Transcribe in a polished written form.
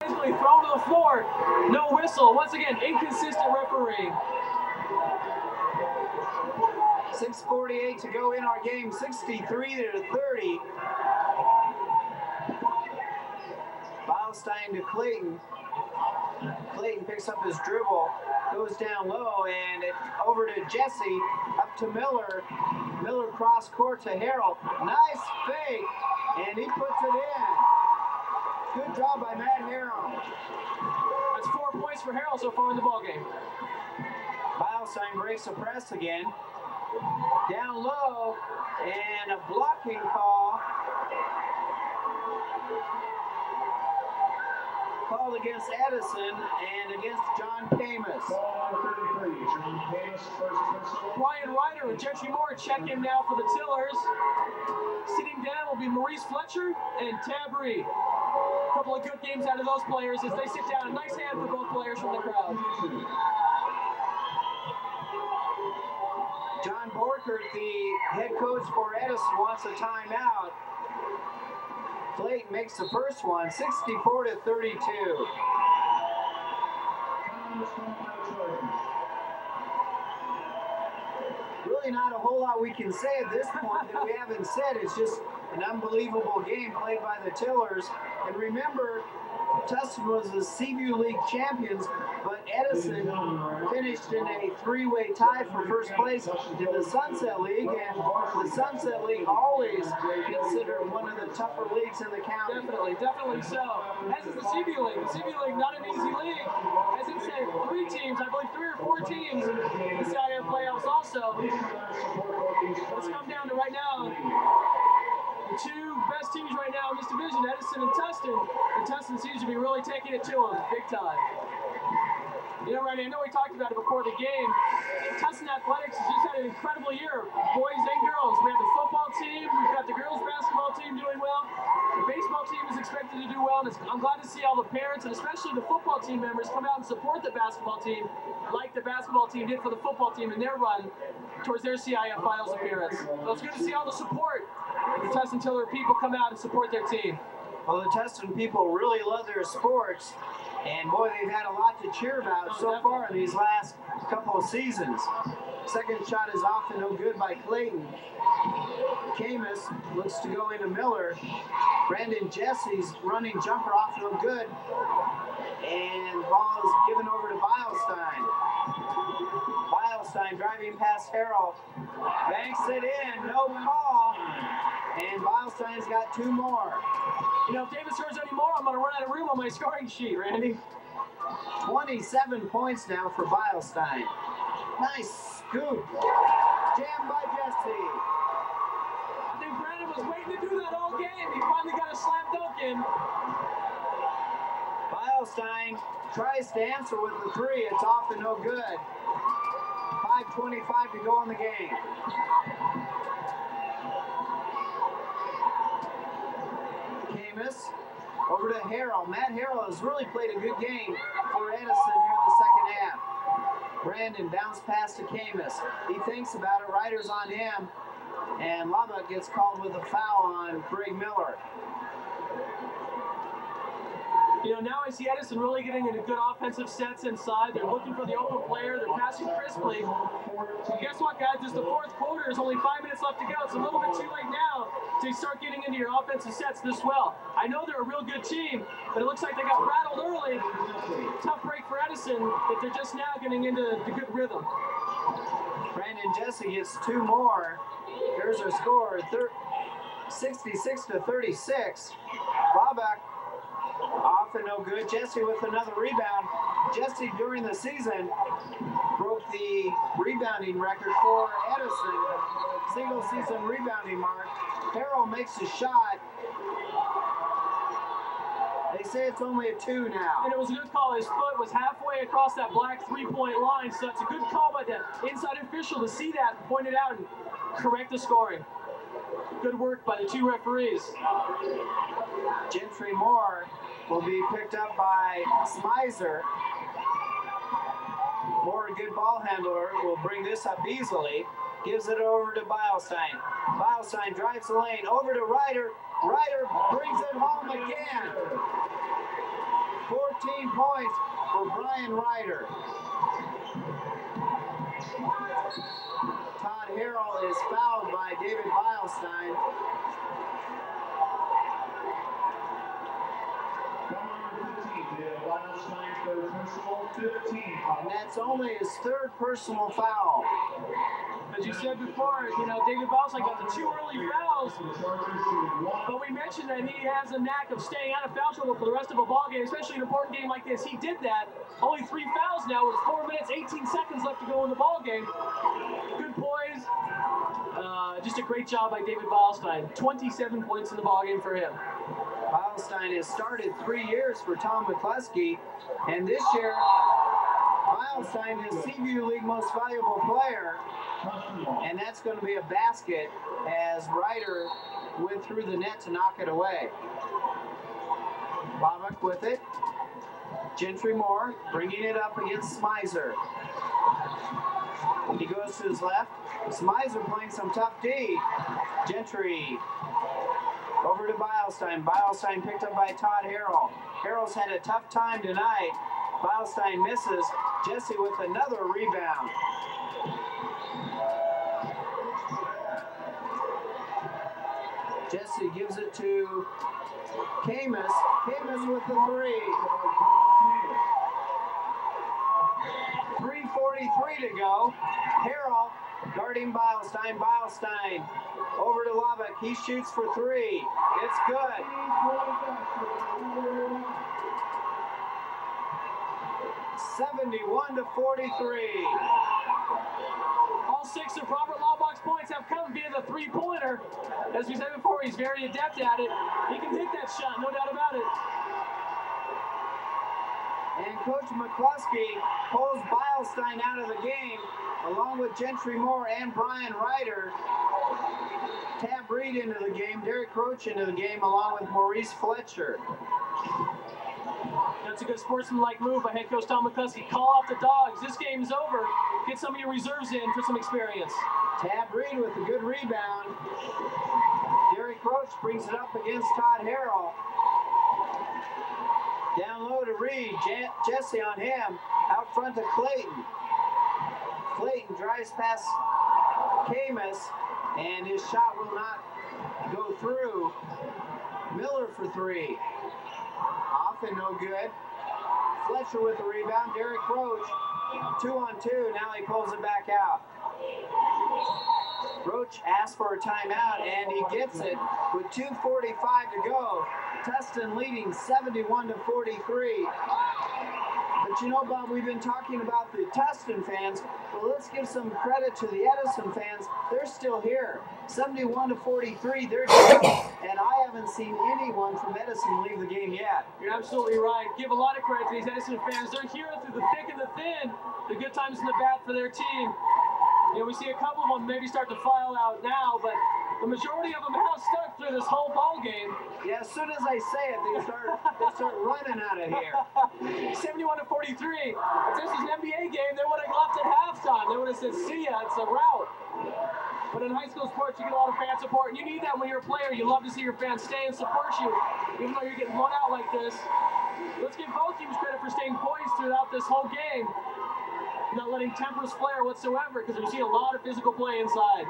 Basically thrown to the floor, no whistle. Once again, inconsistent refereeing. 6:48 to go in our game, 63-30. Beilstein to Clayton. Clayton picks up his dribble, goes down low, and over to Jesse, up to Miller. Miller cross court to Harrell. Nice fake, and he puts it in. Good job by Matt Harrell. That's 4 points for Harrell so far in the ballgame. Beilstein breaks the press again. Down low, and a blocking call. Called against Edison and against John Camus. Brian Ryder and Jeffrey Moore check in now for the Tillers. Sitting down will be Maurice Fletcher and Tab Reed. A couple of good games out of those players as they sit down. A nice hand for both players from the crowd. John Borkert, the head coach for Edison, wants a timeout. Clayton makes the first one, 64-32. Really not a whole lot we can say at this point that we haven't said. It's just an unbelievable game played by the Tillers. And remember, Tustin was the Seaview League champions, but Edison finished in a three-way tie for first place in the Sunset League, and the Sunset League always considered one of the tougher leagues in the county. Definitely so. As is the Seaview League. The Seaview League, not an easy league. As it said, 3 teams, I believe 3 or 4 teams in the CIF playoffs also. Let's come down to right now. The 2 best teams right now in this division, Edison and Tustin. And Tustin seems to be really taking it to them big time. You know, Randy, I know we talked about it before the game. Tustin Athletics has just had an incredible year, boys and girls. We have the football team, we've got the girls basketball team doing well. The baseball team is expected to do well, and I'm glad to see all the parents and especially the football team members come out and support the basketball team like the basketball team did for the football team in their run towards their CIF finals appearance. So it's good to see all the support. The Tustin Tiller people come out and support their team. Well, the Tustin people really love their sports, and boy, they've had a lot to cheer about so far in these last couple of seasons. Second shot is off and no good by Clayton. Camus looks to go into Miller. Brandon Jesse's running jumper off no good, and the ball is given over to Beilstein. Beilstein driving past Harrell, banks it in, no call, and Beilstein's got 2 more. You know, if Davis scores any more, I'm going to run out of room on my scoring sheet, Randy. 27 points now for Beilstein. Nice scoop. Jammed by Jesse. I think Brandon was waiting to do that all game. He finally got a slam dunk in. Beilstein tries to answer with the 3. It's off and no good. 5:25 to go in the game. Camus over to Harrell. Matt Harrell has really played a good game for Edison here in the second half. Brandon bounced pass to Camus. He thinks about it. Ryder's on him. And Lubbock gets called with a foul on Greg Miller. You know, now I see Edison really getting into good offensive sets inside. They're looking for the open player. They're passing crisply. And guess what, guys? It's the 4th quarter. There's only 5 minutes left to go. It's a little bit too late now to start getting into your offensive sets this well. I know they're a real good team, but it looks like they got rattled early. Tough break for Edison, but they're just now getting into the good rhythm. Brandon Jesse gets 2 more. Here's our score, 66-36. Lubbock off and no good. Jesse with another rebound. Jesse during the season broke the rebounding record for Edison. Single season rebounding mark. Harrell makes a shot. They say it's only a 2 now. And it was a good call. His foot was halfway across that black 3-point line, so it's a good call by the inside official to see that, point it out, and correct the scoring. Good work by the 2 referees. Gentry Moore will be picked up by Smizer. Moore, a good ball handler, will bring this up easily. Gives it over to Beilstein. Beilstein drives the lane over to Ryder. Ryder brings it home again. 14 points for Brian Ryder. Todd Harrell is fouled by David Beilstein. And that's only his third personal foul. As you said before, you know, David Beilstein got the 2 early fouls, but we mentioned that he has a knack of staying out of foul trouble for the rest of a ball game, especially an important game like this. He did that. Only 3 fouls now with 4 minutes, 18 seconds left to go in the ball game. Good poise. Just a great job by David Beilstein. 27 points in the ball game for him. Beilstein has started 3 years for Tom McCluskey, and this year, Beilstein is Seaview League Most Valuable Player, and that's going to be a basket as Ryder went through the net to knock it away. Bobak with it. Gentry Moore bringing it up against Smizer. He goes to his left. Smizer playing some tough D. Gentry over to Beilstein. Beilstein picked up by Todd Harrell. Harrell's had a tough time tonight. Beilstein misses. Jesse with another rebound. Jesse gives it to Camus. Camus with the 3. 3:43 to go. Harrell guarding Beilstein. Beilstein over to Lubbock. He shoots for 3. It's good. 71-43. All 6 of Robert Laubach's points have come via the 3-pointer. As we said before, he's very adept at it. He can hit that shot, no doubt about it. And Coach McCluskey pulls Beilstein out of the game, along with Gentry Moore and Brian Ryder. Tab Reed into the game, Derek Roach into the game, along with Maurice Fletcher. That's a good sportsmanlike move by head coach Tom McCluskey. Call off the dogs. This game's over. Get some of your reserves in for some experience. Tab Reed with a good rebound. Derek Roach brings it up against Todd Harrell. Down low to Reed. Jesse on him. Out front to Clayton. Clayton drives past Camus, and his shot will not go through. Miller for 3. Off and no good. Fletcher with the rebound. Derek Roach, 2-on-2. Now he pulls it back out. Roach asks for a timeout, and he gets it with 2:45 to go. Tustin leading 71-43. But you know, Bob, we've been talking about the Tustin fans. Well, let's give some credit to the Edison fans. They're still here. 71-43, they're down. And I haven't seen anyone from Edison leave the game yet. You're absolutely right. Give a lot of credit to these Edison fans. They're here through the thick and the thin, the good times and the bad for their team. You know, we see a couple of them maybe start to file out now, but the majority of them have stuck through this whole ball game. Yeah, as soon as I say it, they start running out of here. 71-43. If this was an NBA game, they would have left at halftime. They would have said, see ya, it's a rout. But in high school sports, you get a lot of fan support, and you need that when you're a player. You love to see your fans stay and support you, even though you're getting blown out like this. Let's give both teams credit for staying poised throughout this whole game. Not letting tempers flare whatsoever, because we see a lot of physical play inside.